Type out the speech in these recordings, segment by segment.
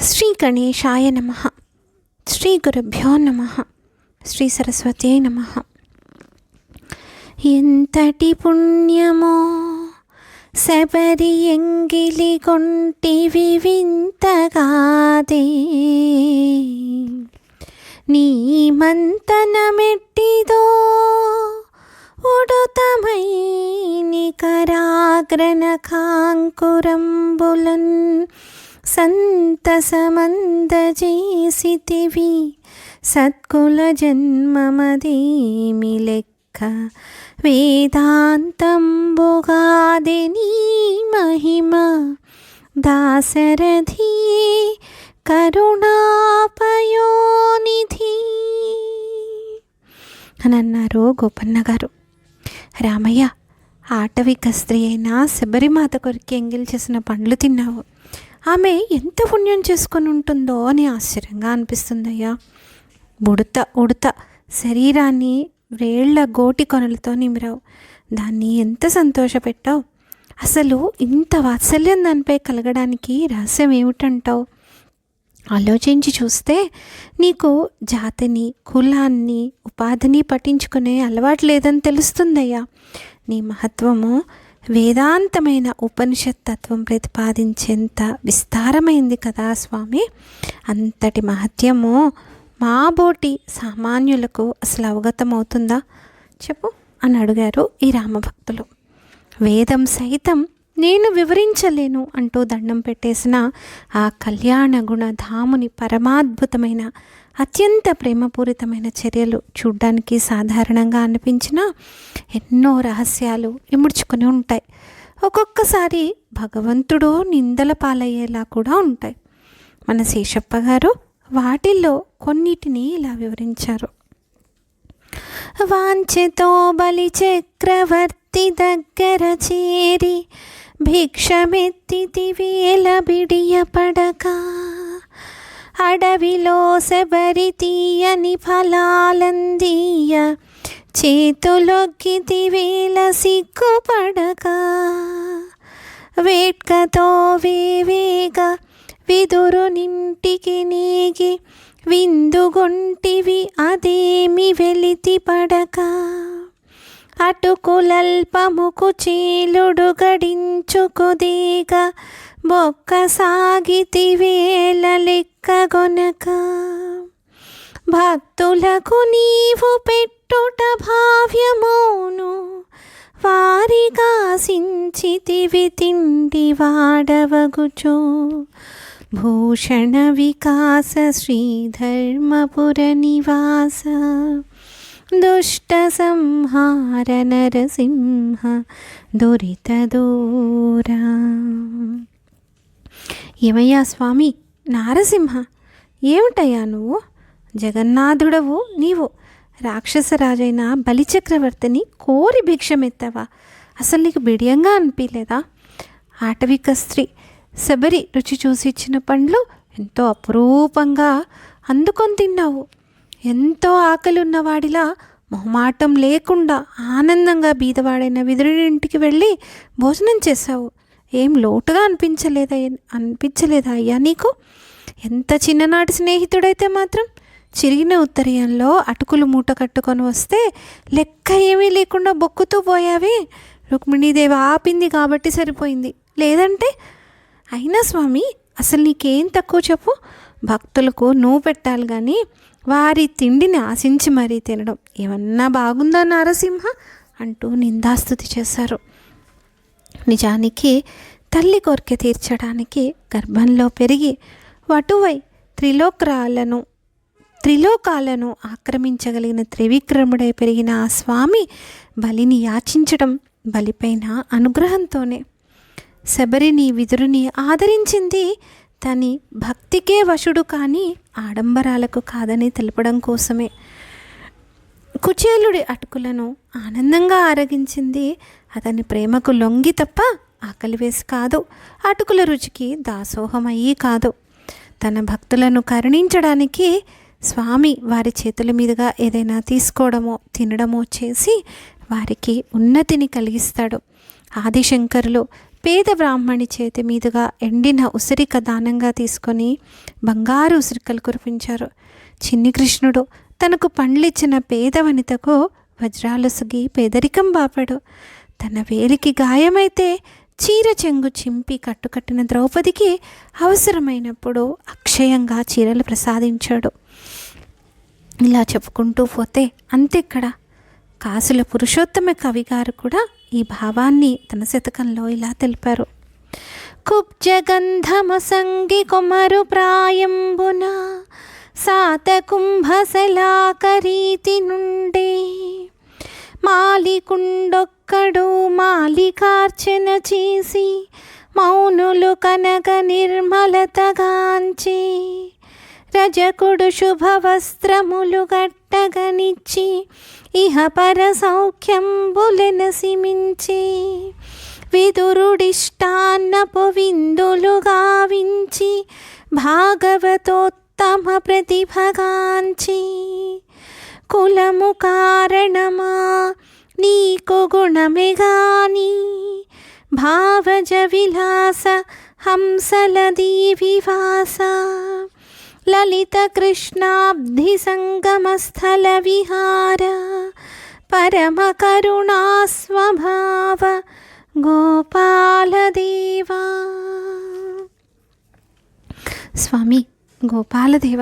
శ్రీ గణేశాయ నమః. శ్రీ గురుభ్యో నమః. శ్రీ సరస్వతే నమః. ఎంతటి పుణ్యమో శబరి ఎంగిలి కొంటివి వింతగాదే, నీ మంతనమెట్టిదో ఉడుతమై నికరాగ్రన కాంకురంబులన్ సంతసమందజేసితివి. సత్కుల జన్మమదేమి లెక్క, వేదాంతంబుగాది నీ మహిమ. దాశరథి కరుణాపయోనిధి అని అన్నారు గోపన్న గారు. రామయ్య, ఆటవిక స్త్రీ అయిన శబరిమాత కొరికి ఎంగిల్ చేసిన పండ్లు తిన్నావు. ఆమె ఎంత పుణ్యం చేసుకొని ఉంటుందో అని ఆశ్చర్యంగా అనిపిస్తుందయ్యా. ఉడత శరీరాన్ని వేళ్ల గోటి కొనలతో నిమిరావు. దాన్ని ఎంత సంతోషపెట్టావు. అసలు ఇంత వాత్సల్యం దానిపై కలగడానికి రహస్యం ఏమిటంటావు? ఆలోచించి చూస్తే నీకు జాతిని, కులాన్ని, ఉపాధిని పట్టించుకునే అలవాటు లేదని తెలుస్తుందయ్యా. నీ మహత్వము వేదాంతమైన ఉపనిషత్ తత్వం ప్రతిపాదించేంత విస్తారమైంది కదా స్వామి. అంతటి మహత్యము మాబోటి సామాన్యులకు అసలు అవగతమవుతుందా చెప్పు అని అడిగారు ఈ రామభక్తులు. వేదం సైతం నేను వివరించలేను అంటూ దండం పెట్టేసిన ఆ కళ్యాణ గుణధాముని పరమాద్భుతమైన అత్యంత ప్రేమపూరితమైన చర్యలు చూడ్డానికి సాధారణంగా అనిపించినా ఎన్నో రహస్యాలు ఇముడ్చుకొని ఉంటాయి. ఒక్కొక్కసారి భగవంతుడు నిందల పాలయ్యేలా కూడా ఉంటాయి. మన శేషప్ప గారు వాటిల్లో కొన్నిటిని ఇలా వివరించారు. వాంఛతో బలి చక్రవర్తి దగ్గర చేరి భిక్షమెత్తితి వేల బిడియపడక, అడవిలో శబరి తీయని ఫలాలందీయ చేతులొగ్గితి వేల సిగ్గుపడక, వేట్కతో వేవేగ విదురు నింటికి నీగి విందుగొంటివి అదేమి వెలితి పడక, అటుకులల్పముకు చీలుడు గడించుకుదీగ బొక్క సాగితి వేల లెక్కగొనక, భక్తులకు నీవు పెట్టుట భావ్యమౌను వారిగాసించితివి తిండి వాడవగుచో. భూషణ వికాస శ్రీధర్మపుర నివాస దుష్ట సంహార నరసింహ దురిత దూరా. ఏమయ్యా స్వామి నారసింహ, ఏమిటయ్యా నువ్వు? జగన్నాథుడవు నీవు రాక్షసరాజైన బలిచక్రవర్తిని కోరి భిక్షమెత్తావా? అసలు నీకు బిడియంగా అనిపించలేదా? ఆటవిక స్త్రీ శబరి రుచి చూసి ఇచ్చిన పండ్లు ఎంతో అపురూపంగా అందుకొని తిన్నావు. ఎంతో ఆకలి ఉన్నవాడిలా మొహమాటం లేకుండా ఆనందంగా బీదవాడైన విదురుడింటికి వెళ్ళి భోజనం చేశావు. ఏం లోటుగా అనిపించలేదా అయ్యా నీకు? ఎంత చిన్ననాటి స్నేహితుడైతే మాత్రం చిరిగిన ఉత్తరీయంలో అటుకులు మూట కట్టుకొని వస్తే లెక్క ఏమీ లేకుండా బొక్కుతూ పోయావి. రుక్మిణీదేవి ఆపింది కాబట్టి సరిపోయింది, లేదంటే. అయినా స్వామి అసలు నీకేం తక్కువ చెప్పు? భక్తులకు నువ్వు పెట్టాలి కానీ వారి తిండిని ఆశించి మరీ తినడం ఏమన్నా బాగుందా నరసింహ అంటూ నిందాస్తుతి చేశారు. నిజానికి తల్లి కోరిక తీర్చడానికి గర్భంలో పెరిగి వటువై త్రిలోకాలను ఆక్రమించగలిగిన త్రివిక్రముడై పెరిగిన ఆ స్వామి బలిని యాచించడం బలిపైన అనుగ్రహంతోనే. శబరిని విదురుని ఆదరించింది తని భక్తికే వశుడు కానీ ఆడంబరాలకు కాదని తెలపడం కోసమే. కుచేలుడి అటుకులను ఆనందంగా ఆరగించింది అతని ప్రేమకు లొంగి తప్ప ఆకలి వేసి కాదు, అటుకుల రుచికి దాసోహమయ్యి కాదు. తన భక్తులను కరుణించడానికి స్వామి వారి చేతుల మీదుగా ఏదైనా తీసుకోవడమో తినడమో చేసి వారికి ఉన్నతిని కలిగిస్తాడు. ఆదిశంకరులు పేద బ్రాహ్మణి చేతి మీదుగా ఎండిన ఉసిరిక దానంగా తీసుకొని బంగారు ఉసిరికలు కురిపించారు. చిన్ని కృష్ణుడు తనకు పండ్లిచ్చిన పేద వనితకు వజ్రాలుసుగి పేదరికం బాపాడు. తన వేలికి గాయమైతే చీర చెంగు చింపి కట్టుకట్టిన ద్రౌపదికి అవసరమైనప్పుడు అక్షయంగా చీరలు ప్రసాదించాడు. ఇలా చెప్పుకుంటూ పోతే అంతెక్కడ, కాసుల పురుషోత్తమ కవి గారు కూడా ఈ భావాన్ని తన శతకంలో ఇలా తెలిపారు. కుబ్జగంధమసంగి కొమరు ప్రాయంబున సాత కుంభసలాకరీతి నుండే మాలికుండొక్కడు మాలికార్చన చేసి మౌనులు కనక నిర్మలతగాంచి రజకుడు శుభవస్త్రములు గట్టగనిచ్చి ఇహ పర సౌఖ్యంబులెనసిమించి విదురుడిష్టాన్నపు విందులు గావించి భాగవతోత్తమ ప్రతిభగాంచి కులము కారణమా నీకు గుణమే గాని భావజ విలాస హంసలదీ వివాస లలిత కృష్ణాబ్ధి సంగమస్థల విహార పరమ కరుణా స్వభావ గోపాలదేవా. స్వామి గోపాలదేవ,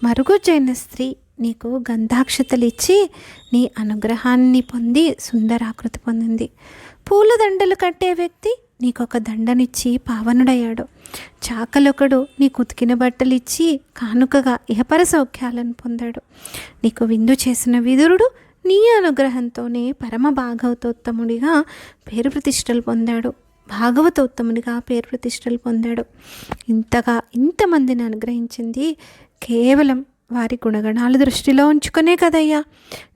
మరుగుజ్జైన స్త్రీ నీకు గంధాక్షతలిచ్చి నీ అనుగ్రహాన్ని పొంది సుందరాకృతి పొందింది. పూలదండలు కట్టే వ్యక్తి నీకొక దండనిచ్చి పావనుడయ్యాడు. చాకలొకడు నీకు ఉతికిన బట్టలిచ్చి కానుకగా ఇహపర సౌఖ్యాలను పొందాడు. నీకు విందు చేసిన విదురుడు నీ అనుగ్రహంతోనే పరమ భాగవతోత్తముడిగా పేరు ప్రతిష్టలు పొందాడు. భాగవతోత్తముడిగా పేరు ప్రతిష్టలు పొందాడు. ఇంతగా ఇంతమందిని అనుగ్రహించింది కేవలం వారి గుణగణాల దృష్టిలో ఉంచుకునే కదయ్యా.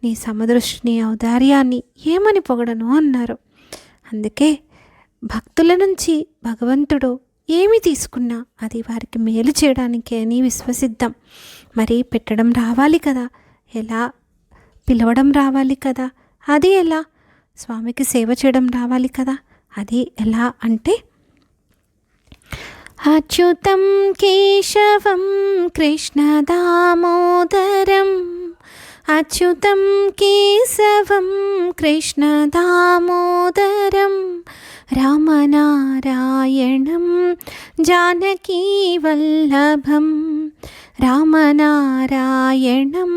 నీ సమదృష్టిని ఔదార్యాన్ని ఏమని పొగడను అన్నారు. అందుకే భక్తుల నుంచి భగవంతుడు ఏమి తీసుకున్నా అది వారికి మేలు చేయడానికే అని విశ్వసిద్దాం. మరి పెట్టడం రావాలి కదా, ఎలా పిలవడం రావాలి కదా, అది ఎలా స్వామికి సేవ చేయడం రావాలి కదా, అది ఎలా అంటే అచ్యుతం కేశవం కృష్ణ దామోదరం అచ్యుతం కేశవం కృష్ణ దామోదరం రామనారాయణం జానకీ వల్లభం రామనారాయణం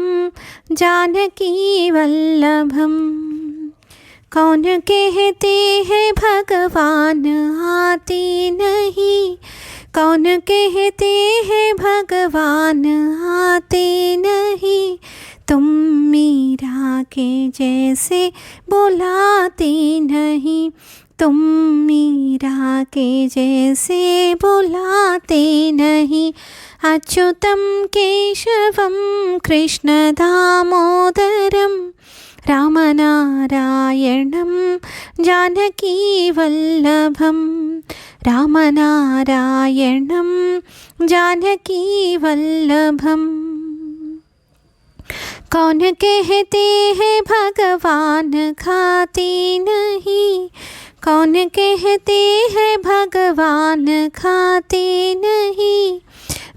జానకీ వల్లభం. कौन कहते हैं भगवान आते नहीं कौन कहते हैं भगवान आते नहीं तुम मीरा के जैसे बुलाते नहीं तुम मीरा के जैसे बुलाते नहीं अच्युतं केशवं कृष्ण दामोदरं రామనారాయణం జానకీ వల్లభం రామనారాయణం జానకీ వల్లభం. कौन कहते हैं भगवान खाते नहीं कौन कहते हैं भगवान खाते नहीं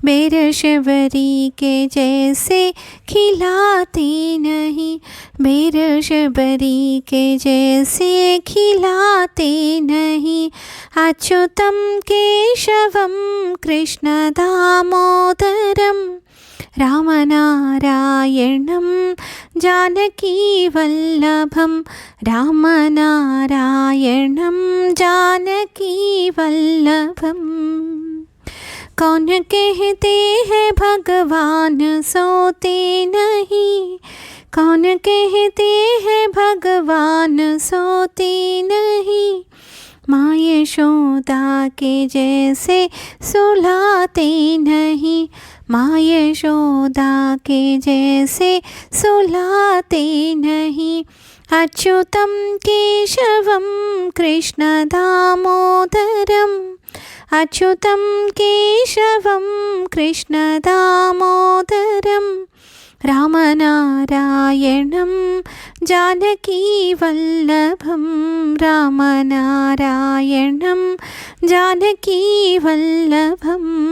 बेरशबरी के जैसे खिलाते नहीं बेरशबरी के जैसे खिलाते नहीं अच्युतं केशवं कृष्ण दामोदरं రామనారాయణం జానకీ వల్లభం రామనారాయణం జానకీ వల్లభం. कौन कहते हैं भगवान सोते नहीं कौन कहते हैं भगवान सोते नहीं माँ यशोदा के जैसे सुलाते नहीं माँ यशोदा के जैसे सुलाते नहीं अच्युतं केशवं कृष्ण दामोदरं अच्युतं केशवं कृष्ण दामोदरं रामनारायणं जानकी वल्लभं रामनारायणं जानकी वल्लभं।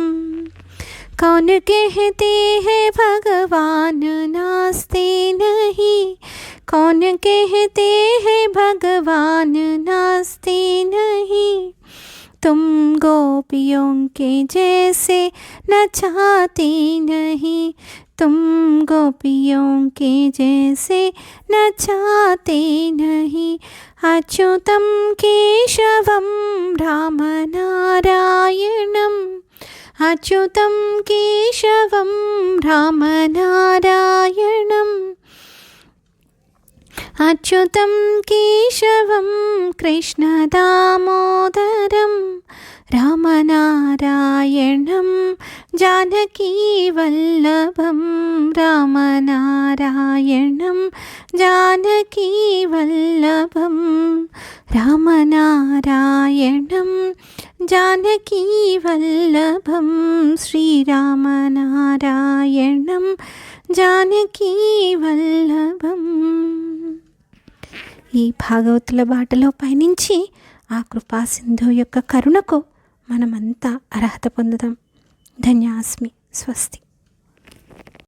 कौन कहते हैं भगवान नास्ते नहीं, कौन कहते हैं भगवान नास्ते नहीं। तुम गोपियों के जैसे नचाते नहीं, तुम गोपियों के जैसे नचाते नहीं। अच्युतं केशवं रामनारायणम्, अच्युतं केशवं रामनारायणम्, अच्युतं केशवं कृष्णदामोदरं रामनारायणं जानकी वल्लभं, रामनारायणं जानकी वल्लभं, रामनारायणं जानकी वल्लभं, श्रीरामनारायणं जानकी वल्लभం। ఈ భాగవతుల బాటలో పయనించి ఆ కృపా సింధు యొక్క కరుణకు మనమంతా అర్హత పొందుదాం. ధన్యాస్మి. స్వస్తి.